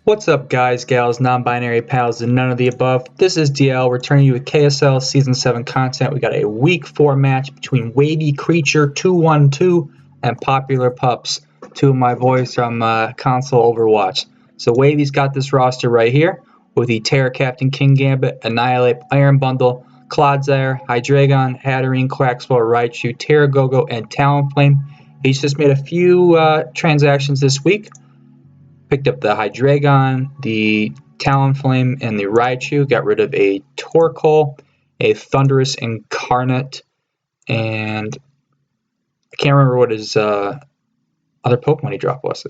What's up, guys, gals, non-binary pals, and none of the above? This is DL returning you with KSL Season 7 content. We got a Week 4 match between Wavy Creature 212 and PopularPups, two of my boys from console Overwatch. So Wavy's got this roster right here with the Terra Captain, King Gambit, Annihilate, Iron Bundle, Clodsire, Hydreigon, Hatterene, Quaxwell, Raichu, Terragogo, and Talonflame. He's just made a few transactions this week. Picked up the Hydreigon, the Talonflame, and the Raichu. Got rid of a Torkoal, a Thunderous Incarnate, and I can't remember what his other Pokemon he dropped was.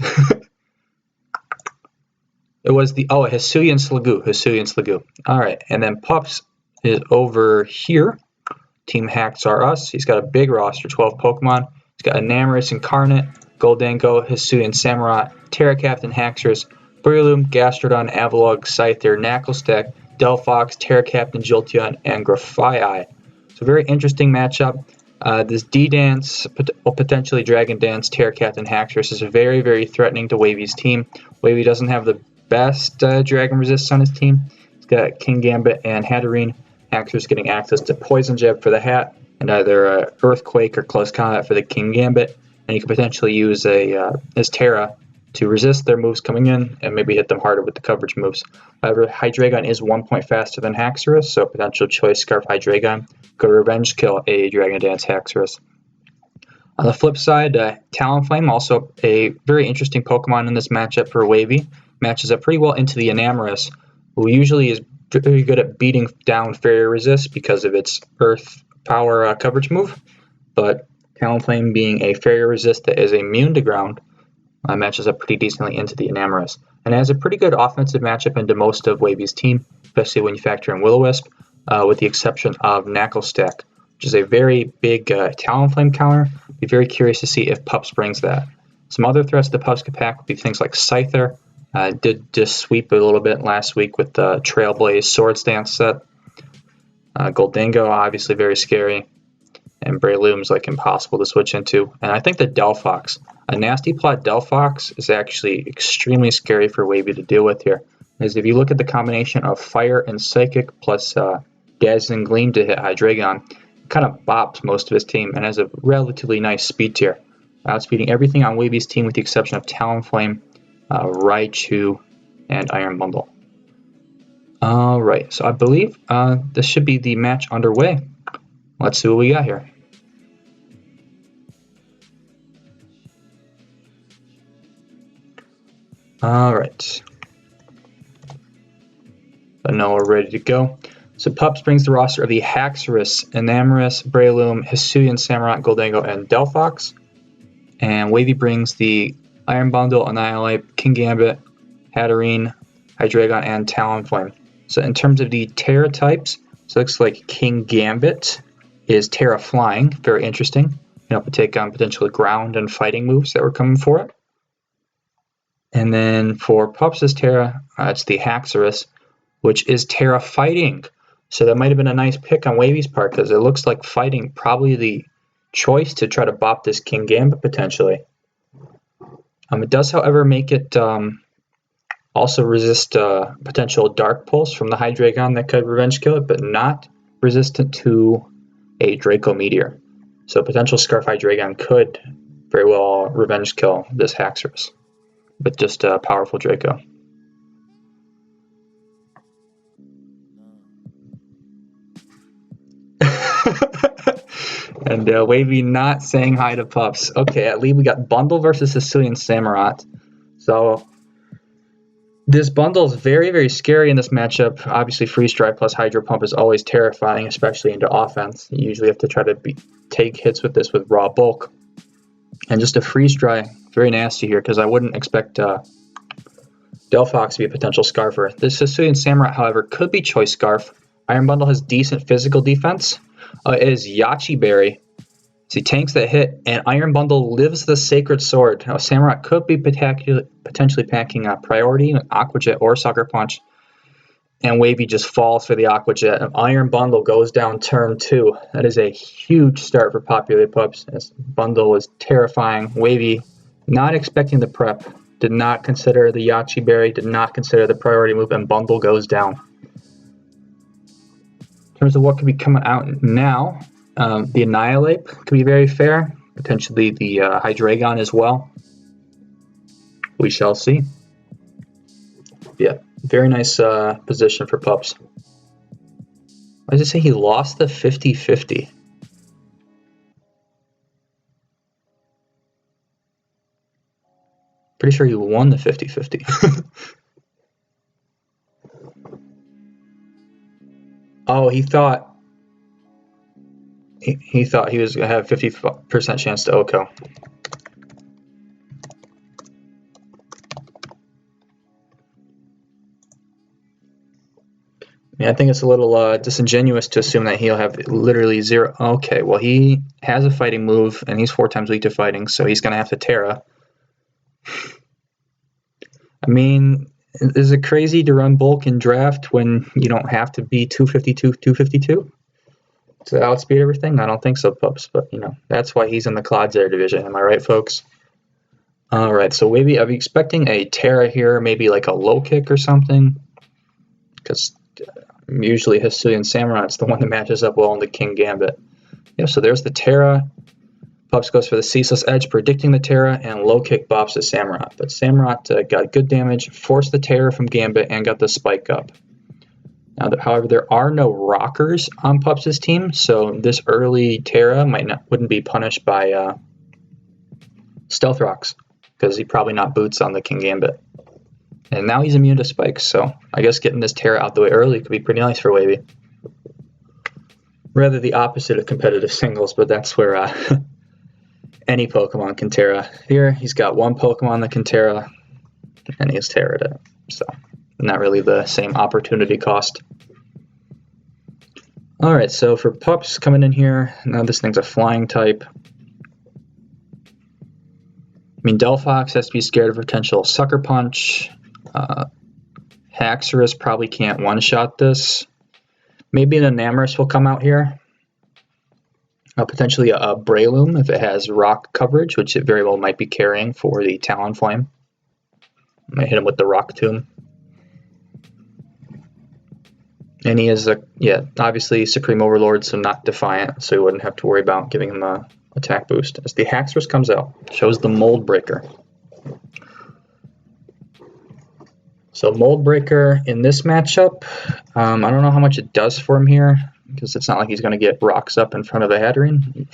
It was the Hisuian Sliggoo. All right, and then Pups is over here. Team Hacks are us. He's got a big roster, 12 Pokemon. He's got Enamorus Incarnate, Goldango, Hisuian Samurott, Terra Captain Haxorus, Breloom, Gastrodon, Avalugg, Scyther, Knucklestack, Delphox, Terra Captain Jolteon, and Grafaiai. So very interesting matchup. This D-Dance, potentially Dragon Dance, Terra Captain Haxorus is very, very threatening to Wavy's team. Wavy doesn't have the best Dragon Resist on his team. He's got King Gambit and Hatterene. Haxorus getting access to Poison Jab for the Hat, and either Earthquake or Close Combat for the King Gambit. And you can potentially use his Terra to resist their moves coming in and maybe hit them harder with the coverage moves. However, Hydreigon is 1 point faster than Haxorus, so potential choice Scarf Hydreigon could revenge kill a Dragon Dance Haxorus. On the flip side, Talonflame, also a very interesting Pokemon in this matchup for Wavy. Matches up pretty well into the Enamorus, who usually is very good at beating down Fairy Resist because of its Earth Power coverage move, but Talonflame being a Fairy Resist that is immune to ground, matches up pretty decently into the Enamorus, and has a pretty good offensive matchup into most of Wavy's team, especially when you factor in Will-O-Wisp, with the exception of Knucklestack, which is a very big Talonflame counter. Be very curious to see if Pups brings that. Some other threats the Pups could pack would be things like Scyther. Did just sweep a little bit last week with the Trailblaze Swords Dance set. Goldango, obviously very scary. And Breloom's like impossible to switch into. And I think the Delphox, a nasty plot Delphox, is actually extremely scary for Wavy to deal with here. As if you look at the combination of Fire and Psychic plus Dazzling Gleam to hit Hydreigon, it kind of bops most of his team and has a relatively nice speed tier. Outspeeding everything on Wavy's team with the exception of Talonflame, Raichu, and Iron Bundle. Alright, so I believe this should be the match underway. Let's see what we got here. Alright. So now we're ready to go. So Pups brings the roster of the Haxorus, Enamorus, Breloom, Hisuian Samurott, Goldango, and Delphox. And Wavy brings the Iron Bundle, Annihilate, King Gambit, Hatterene, Hydreigon, and Talonflame. So in terms of the Terra types, so it looks like King Gambit is Terra Flying, very interesting. You know, to take on potentially ground and fighting moves that were coming for it. And then for Pups' Terra, it's the Haxorus, which is Terra Fighting. So that might have been a nice pick on Wavy's part because it looks like fighting probably the choice to try to bop this King Gambit potentially. It does, however, make it also resist potential Dark Pulse from the Hydreigon that could revenge kill it, but not resistant to a Draco Meteor. So potential Scarf Hydreigon could very well revenge kill this Haxorus with just a powerful Draco. And Wavy not saying hi to Pups. Okay, at least we got Bundle versus Hisuian Samurott. So this bundle is very, very scary in this matchup. Obviously, Freeze Dry plus Hydro Pump is always terrifying, especially into offense. You usually have to try to take hits with this with Raw Bulk. And just a Freeze Dry, very nasty here, because I wouldn't expect Delphox to be a potential Scarfer. This Hisuian Samurott, however, could be Choice Scarf. Iron Bundle has decent physical defense. It is Yachi Berry. So he tanks that hit, and Iron Bundle lives the Sacred Sword. Now, Samurott could be potentially packing Priority, Aqua Jet, or Sucker Punch. And Wavy just falls for the Aqua Jet. And Iron Bundle goes down turn 2. That is a huge start for PopularPups. This bundle is terrifying. Wavy not expecting the prep. Did not consider the Yachi Berry, did not consider the priority move, and Bundle goes down. In terms of what could be coming out now, the Annihilate could be very fair. Potentially the Hydreigon as well. We shall see. Yeah, very nice position for Pups. Why does it say he lost the 50-50? Pretty sure he won the 50-50. Oh, he thought he was gonna have 50% chance to OHKO. Yeah, I think it's a little disingenuous to assume that he'll have literally zero. Okay, well he has a fighting move and he's 4 times weak to fighting, so he's gonna have to Terra. I mean, is it crazy to run bulk in draft when you don't have to be 252, 252 to outspeed everything? I don't think so, Pups, but you know, that's why he's in the Clodsire Division. Am I right, folks? Alright, so maybe I'm expecting a Terra here, maybe like a low kick or something, because usually Hisuian Samurai's the one that matches up well in the King Gambit. Yeah, so there's the Terra. Pups goes for the Ceaseless Edge, predicting the Terra, and low kick bops the Samurott. But Samurott got good damage, forced the Terra from Gambit, and got the spike up. Now, however, there are no rockers on Pups' team, so this early Terra wouldn't be punished by Stealth Rocks, because he probably not boots on the King Gambit. And now he's immune to spikes, so I guess getting this Terra out the way early could be pretty nice for Wavy. Rather the opposite of competitive singles, but that's where any Pokemon can Terra. Here, he's got one Pokemon that can Terra, and he has Terra'd it. So, not really the same opportunity cost. Alright, so for Pups coming in here, now this thing's a flying type. I mean, Delphox has to be scared of potential Sucker Punch. Haxorus probably can't one-shot this. Maybe an Enamorus will come out here. Potentially a Breloom if it has rock coverage, which it very well might be carrying for the Talonflame. Might hit him with the Rock Tomb. And he is, obviously Supreme Overlord, so not Defiant, so you wouldn't have to worry about giving him a attack boost. As the Haxorus comes out, shows the Mold Breaker. So Mold Breaker in this matchup, I don't know how much it does for him here, because it's not like he's going to get rocks up in front of a Hatterene.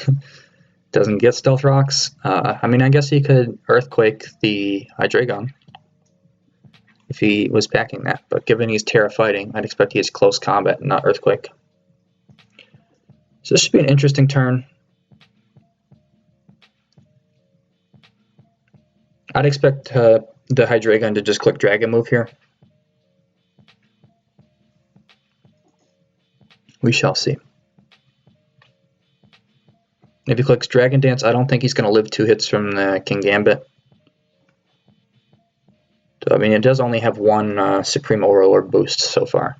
Doesn't get Stealth Rocks. I mean, I guess he could Earthquake the Hydreigon if he was packing that, but given he's Terra fighting, I'd expect he has close combat and not Earthquake. So this should be an interesting turn. I'd expect the Hydreigon to just click Dragon move here. We shall see. If he clicks Dragon Dance, I don't think he's going to live 2 hits from the King Gambit. So, I mean, it does only have one Supreme Overlord boost so far.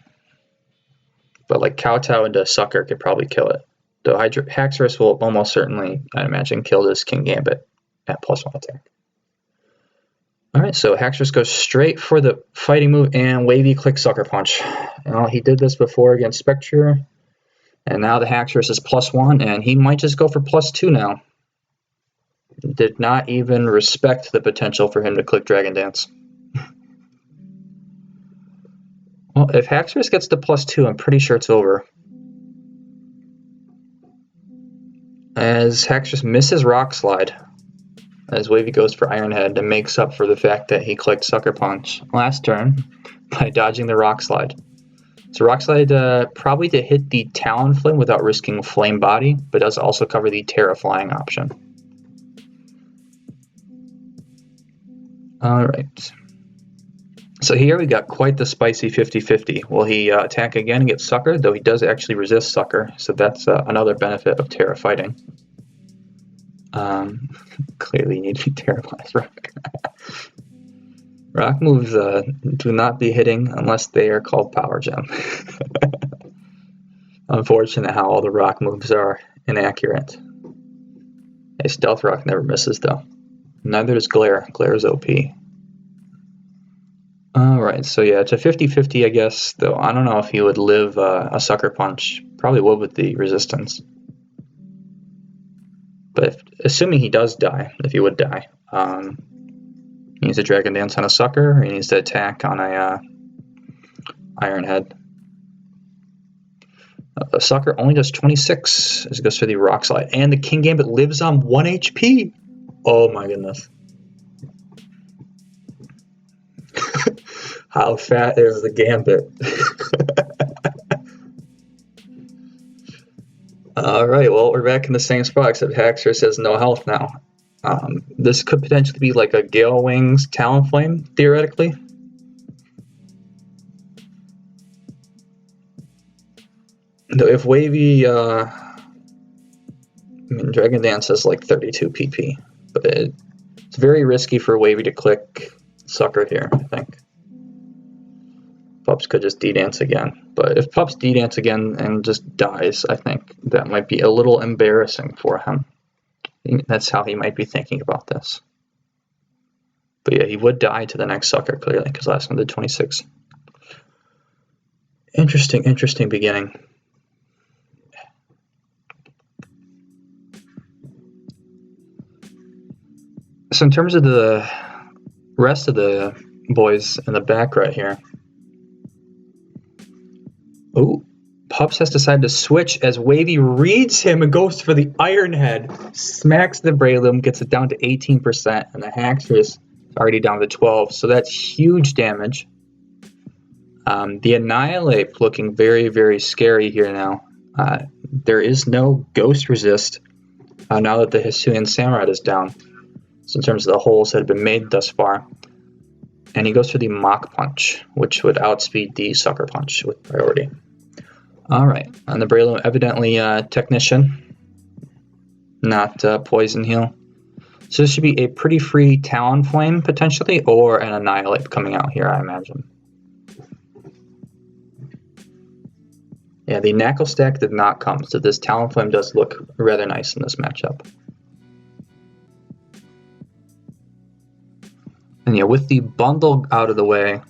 But like Kowtow into Sucker could probably kill it. The Haxorus will almost certainly, I imagine, kill this King Gambit at +1 attack. Alright, so Haxorus goes straight for the fighting move, and Wavy clicks Sucker Punch. Well, he did this before against Spectre, and now the Haxorus is +1, and he might just go for +2 now. Did not even respect the potential for him to click Dragon Dance. Well, if Haxorus gets to +2, I'm pretty sure it's over. As Haxorus misses Rock Slide, as Wavy goes for Iron Head and makes up for the fact that he clicked Sucker Punch last turn by dodging the Rock Slide. So Rock Slide probably to hit the Talonflame without risking Flame Body, but does also cover the Terra Flying option. Alright. So here we got quite the spicy 50-50. Will he attack again and get Sucker? Though he does actually resist Sucker, so that's another benefit of Terra fighting. Clearly need to be Terraplast Rock. Rock moves do not be hitting unless they are called Power Gem. Unfortunate how all the rock moves are inaccurate. Hey, Stealth Rock never misses though. Neither does Glare. Glare is OP. Alright, so yeah, it's a 50-50, I guess, though I don't know if he would live a Sucker Punch. Probably would with the resistance. But assuming he does die, if he would die, he needs to Dragon Dance on a Sucker, or he needs to attack on a Iron Head. A Sucker only does 26 as it goes for the Rock Slide, and the King Gambit lives on 1 HP! Oh my goodness. How fat is the Gambit? Alright, well, we're back in the same spot, except Haxorus has no health now. This could potentially be like a Gale Wings Talonflame, theoretically. Though if Wavy, I mean, Dragon Dance has like 32 PP, but it's very risky for Wavy to click Sucker here, I think. Pups could just D-Dance again, but if Pups D-Dance again and just dies, I think that might be a little embarrassing for him. That's how he might be thinking about this. But yeah, he would die to the next Sucker, clearly, because last one did 26. Interesting beginning. So in terms of the rest of the boys in the back right here, ooh, Pups has decided to switch as Wavy reads him and goes for the Iron Head, smacks the Breloom, gets it down to 18%, and the Haxorus is already down to 12, so that's huge damage. The Annihilate looking very scary here now. There is no Ghost Resist now that the Hisuian Samurai is down. So in terms of the holes that have been made thus far. And he goes for the Mach Punch, which would outspeed the Sucker Punch with priority. Alright, and the Breloom evidently Technician, not Poison Heal. So this should be a pretty free Talonflame, potentially, or an Annihilate coming out here, I imagine. Yeah, the Knuckle Stack did not come, so this Talonflame does look rather nice in this matchup. And yeah, with the bundle out of the way,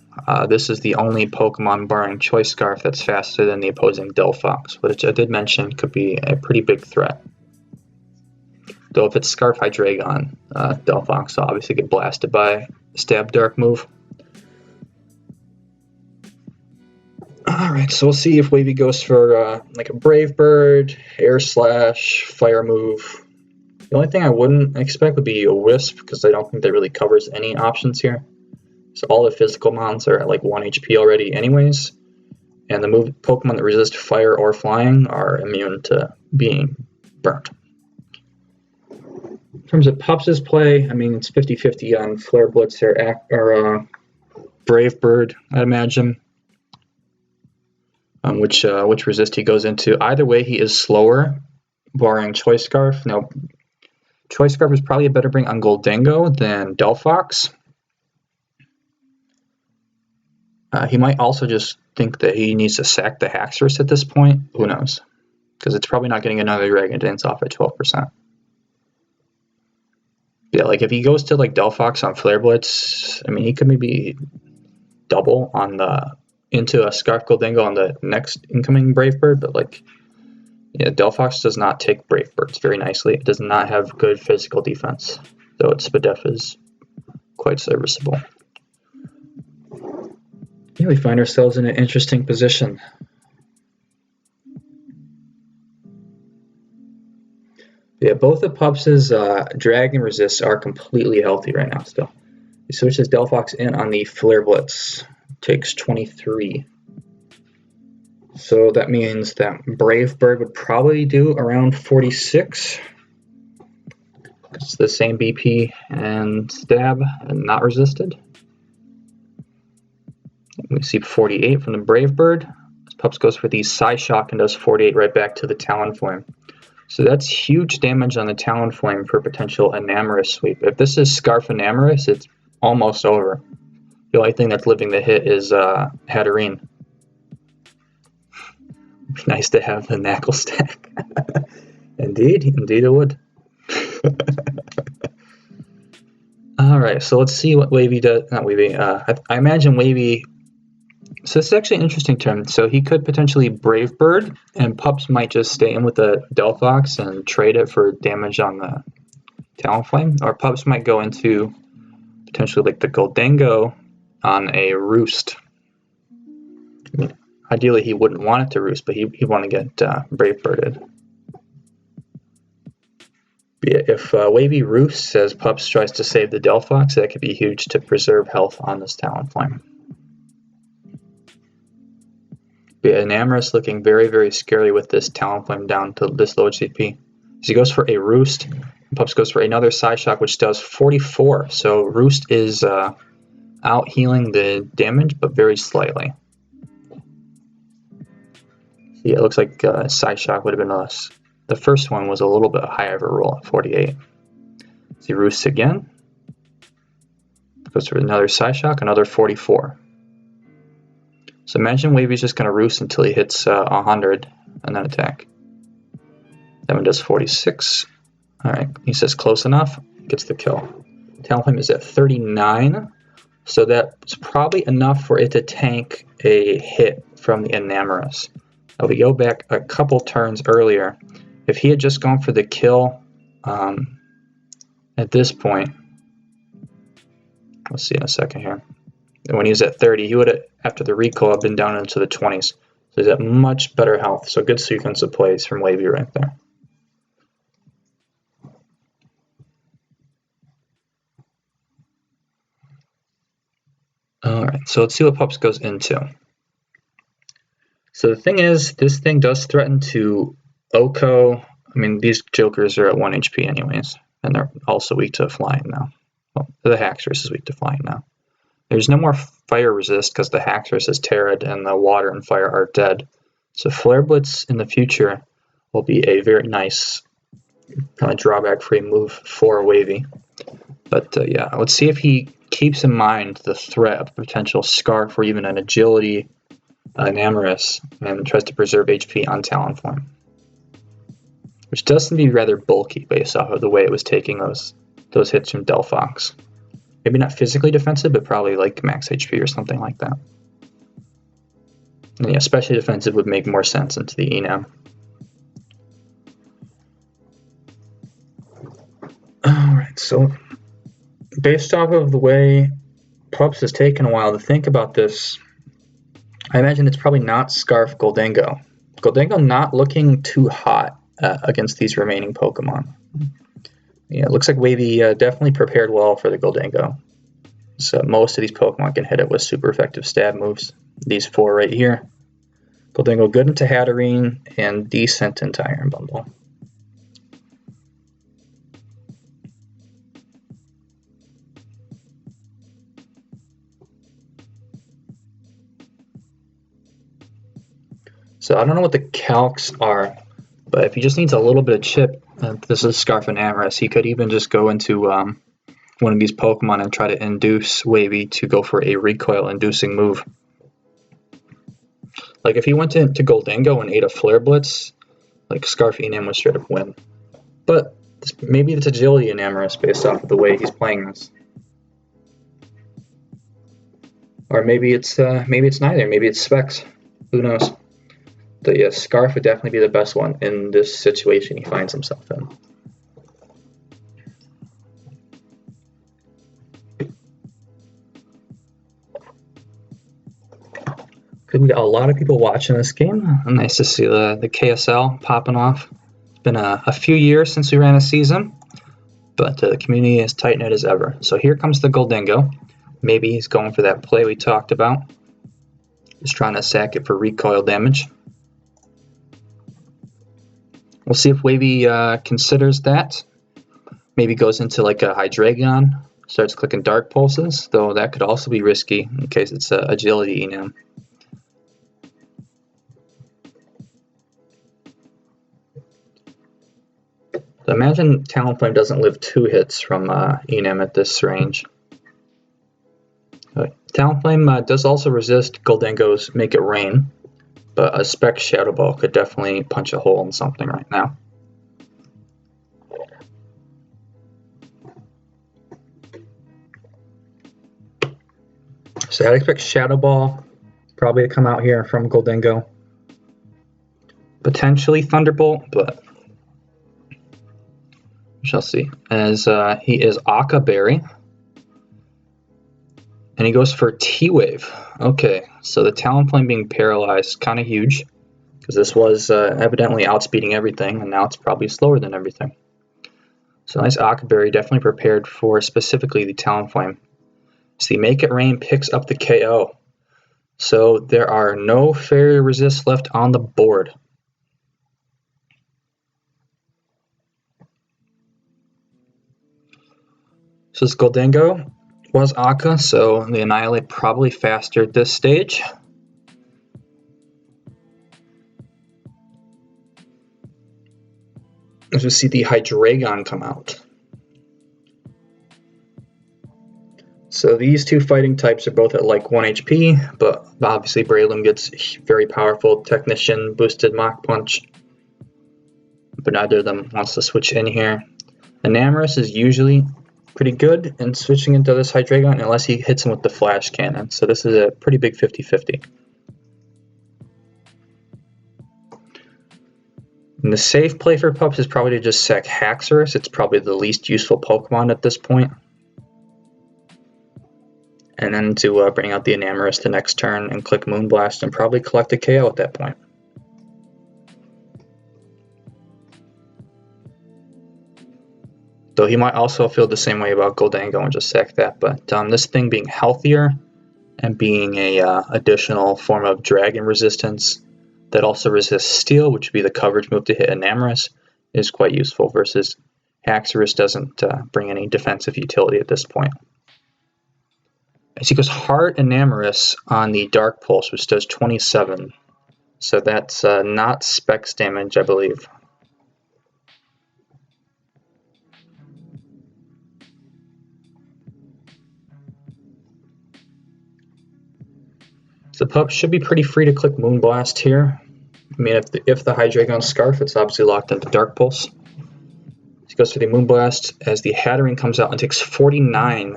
this is the only Pokemon barring Choice Scarf that's faster than the opposing Delphox, which I did mention could be a pretty big threat. Though if it's Scarf Hydreigon, Delphox will obviously get blasted by Stab Dark move. Alright, so we'll see if Wavy goes for like a Brave Bird, Air Slash, Fire move. The only thing I wouldn't expect would be a Wisp, because I don't think that really covers any options here. So all the physical mons are at like 1 HP already anyways, and the Pokemon that resist fire or flying are immune to being burnt. In terms of Pups' play, I mean, it's 50-50 on Flare Blitz or Brave Bird, I imagine. Which resist he goes into. Either way, he is slower, barring Choice Scarf. Now, Choice Scarf is probably a better bring on Goldengo than Delphox. He might also just think that he needs to sack the Haxorus at this point. Who knows? Because it's probably not getting another Dragon Dance off at 12%. Yeah, like if he goes to like Delphox on Flare Blitz, I mean, he could maybe double on the into a Scarf Goldengo on the next incoming Brave Bird, but like, yeah, Delphox does not take Brave Birds very nicely. It does not have good physical defense, though its Spadef is quite serviceable. Yeah, we find ourselves in an interesting position. Yeah, both of Pups' Dragon Resists are completely healthy right now still. He switches Delphox in on the Flare Blitz. Takes 23. So that means that Brave Bird would probably do around 46. It's the same BP and Stab and not resisted. We see 48 from the Brave Bird. Pups goes for the Psyshock and does 48 right back to the Talonflame. So that's huge damage on the Talonflame for potential Enamorus sweep. If this is Scarf Enamorus, it's almost over. The only thing that's living the hit is Hatterene. Nice to have the Knuckle Stack. Indeed it would. Alright, so let's see what Wavy does. Not Wavy, I imagine Wavy. So this is actually an interesting turn. So he could potentially Brave Bird, and Pups might just stay in with the Delphox and trade it for damage on the Talonflame. Or Pups might go into potentially like the Goldango on a Roost. I mean, ideally he wouldn't want it to Roost, but he'd want to get Brave Birded. If Wavy Roosts as Pups tries to save the Delphox, that could be huge to preserve health on this Talonflame. Enamorous looking very, very scary with this Talonflame down to this low HP. So he goes for a Roost, and Pups goes for another Psyshock, which does 44. So Roost is out healing the damage, but very slightly. Yeah, it looks like Psyshock would have been less. The first one was a little bit higher of a roll at 48. So he Roosts again. Goes for another Psyshock, another 44. So imagine Wavy's just going to Roost until he hits 100 and then attack. That one does 46. Alright, he says close enough, gets the kill. Talonflame is at 39, so that's probably enough for it to tank a hit from the Enamorous. Now we go back a couple turns earlier. If he had just gone for the kill at this point, we'll see in a second here. When he was at 30, he would have, after the recoil, have been down into the 20s. So he's at much better health. So good sequence of plays from Wavy right there. Alright, so let's see what Pups goes into. So the thing is, this thing does threaten to Oko. I mean, these jokers are at 1 HP anyways. And they're also weak to flying now. Well, the Haxorus is weak to flying now. There's no more fire resist because the Haxorus is Terrid and the water and fire are dead. So Flare Blitz in the future will be a very nice kind of drawback-free move for Wavy. But yeah, let's see if he keeps in mind the threat of potential Scarf or even an Agility Enamorous and tries to preserve HP on Talonflame. Which does seem to be rather bulky based off of the way it was taking those hits from Delphox. Maybe not physically defensive, but probably like max HP or something like that. And yeah, especially defensive would make more sense into the Enam. Alright, so based off of the way Pups has taken a while to think about this, I imagine it's probably not Scarf Goldango. Goldango not looking too hot against these remaining Pokemon. Yeah, it looks like Wavy definitely prepared well for the Goldango. So most of these Pokemon can hit it with super effective stab moves. These 4 right here. Goldango good into Hatterene and decent into Iron Bundle. So I don't know what the calcs are, but if he just needs a little bit of chip, this is Scarf Enamorous, he could even just go into one of these Pokemon and try to induce Wavy to go for a recoil-inducing move. Like if he went into Goldango and ate a Flare Blitz, like Scarf Enam would straight up win. But maybe it's Agility Enamorous based off of the way he's playing this. Or maybe it's neither. Maybe it's Specs. Who knows? But yeah, Scarf would definitely be the best one in this situation he finds himself in. We got a lot of people watching this game. Nice to see the KSL popping off. It's been a few years since we ran a season, but the community is tight-knit as ever. So here comes the Goldango. Maybe he's going for that play we talked about. He's trying to sack it for recoil damage. We'll see if Wavy considers that. Maybe goes into like a Hydreigon, starts clicking Dark Pulses, though that could also be risky in case it's Agility Enam. So imagine Talonflame doesn't live 2 hits from Enam at this range. Talonflame does also resist Goldango's Make It Rain, but a Spec Shadow Ball could definitely punch a hole in something right now. So I'd expect Shadow Ball probably to come out here from Gholdengo. Potentially Thunderbolt, but we shall see. As he is Aqua Berry. And he goes for T-Wave. Okay, so the Talonflame being paralyzed, kind of huge. Because this was evidently outspeeding everything, and now it's probably slower than everything. So nice Aqua Berry, definitely prepared for specifically the Talonflame. See, Make It Rain picks up the KO. So there are no Fairy Resist left on the board. So this Gholdengo was Aqua, so the Annihilate probably faster at this stage. As we see the Hydreigon come out. So these two fighting types are both at like 1 HP, but obviously Breloom gets very powerful Technician boosted Mach Punch. But neither of them wants to switch in here. Enamorus is usually pretty good in switching into this Hydreigon unless he hits him with the Flash Cannon. So this is a pretty big 50-50. And the safe play for Pups is probably to just sack Haxorus. It's probably the least useful Pokemon at this point. And then to bring out the Enamorus the next turn and click Moonblast and probably collect a KO at that point. Though he might also feel the same way about Gholdengo and just sack that. But this thing being healthier and being a additional form of Dragon resistance that also resists Steel, which would be the coverage move to hit Enamorus, is quite useful versus Haxorus doesn't bring any defensive utility at this point. As he goes hard Enamorus on the Dark Pulse, which does 27. So that's not Specs damage, I believe. So Pup should be pretty free to click Moonblast here. I mean, if the Hydreigon Scarf, it's obviously locked into Dark Pulse. He goes for the Moonblast as the Hatterene comes out and takes 49.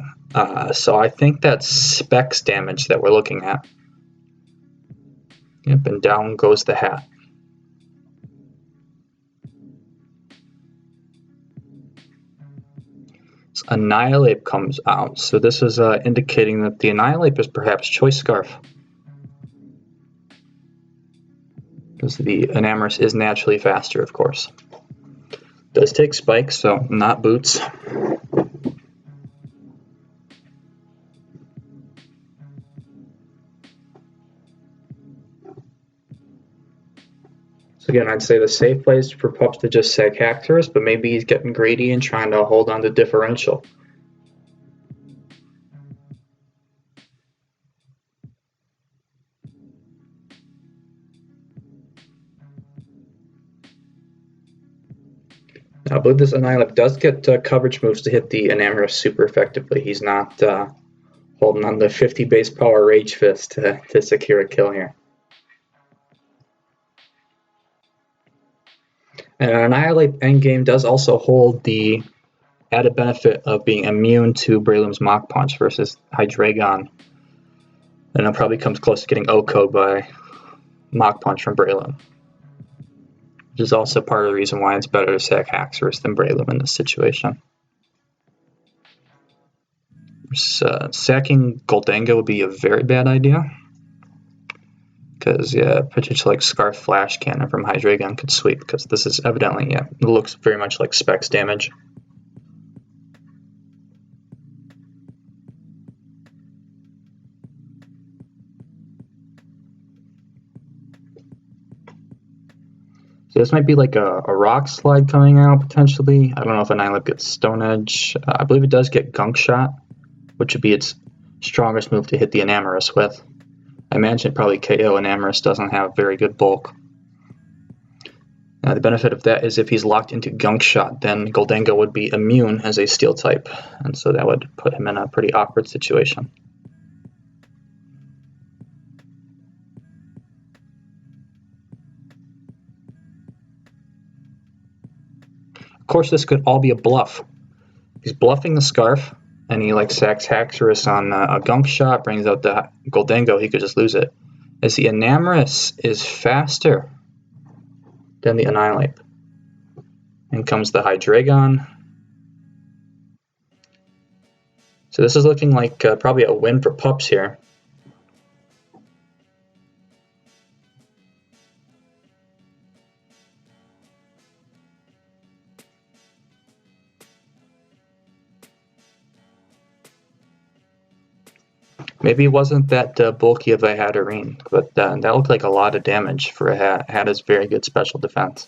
So I think that's Specs damage that we're looking at. Yep, and down goes the hat. So Annihilate comes out. So this is indicating that the Annihilate is perhaps Choice Scarf. Because the Enamorus is naturally faster, of course. Does take Spike, so not Boots. So again, I'd say the safe play is for Pups to just sack Haxorus, but maybe he's getting greedy and trying to hold on to differential. I believe this Annihilate does get coverage moves to hit the Enamorus super effectively. He's not holding on the 50 base power Rage Fist to secure a kill here. And an Annihilate endgame does also hold the added benefit of being immune to Breloom's Mach Punch versus Hydreigon. And it probably comes close to getting O-Code by Mach Punch from Breloom. Which is also part of the reason why it's better to sack Haxorus than Breloom in this situation. Sacking Gholdengo would be a very bad idea. Because, yeah, potentially like Scarf Flash Cannon from Hydreigon could sweep. Because this is evidently, yeah, it looks very much like Specs damage. So this might be like a Rock Slide coming out, potentially. I don't know if Annihilate gets Stone Edge. I believe it does get Gunk Shot, which would be its strongest move to hit the Enamorus with. I imagine it probably KO Enamorus doesn't have very good bulk. The benefit of that is if he's locked into Gunk Shot, then Gholdengo would be immune as a Steel type, and so that would put him in a pretty awkward situation. Of course, this could all be a bluff. He's bluffing the Scarf, any like Saxhaxorus on a gunk shot, brings out the Goldengo, he could just lose it. As the Enamorus is faster than the Annihilate. In comes the Hydreigon. So this is looking like probably a win for Pups here. Maybe it wasn't that bulky of a Hatterene, but that looked like a lot of damage for a hat. Hat is very good special defense.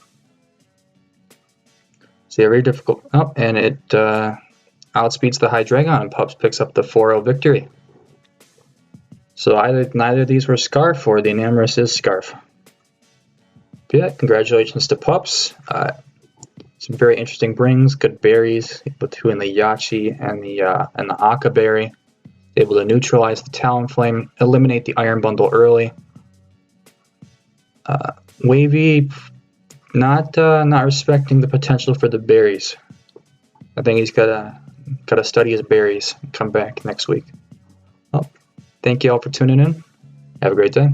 So yeah, very difficult. Oh, and it outspeeds the Hydreigon, and Pups picks up the 4-0 victory. So neither of these were Scarf, or the Enamorus is Scarf. But yeah, congratulations to Pups. Some very interesting brings, good berries, between the Yachi and the Aka berry. Able to neutralize the Talonflame, eliminate the Iron Bundle early. Wavy, not respecting the potential for the berries. I think he's gotta study his berries and come back next week. Well, thank you all for tuning in. Have a great day.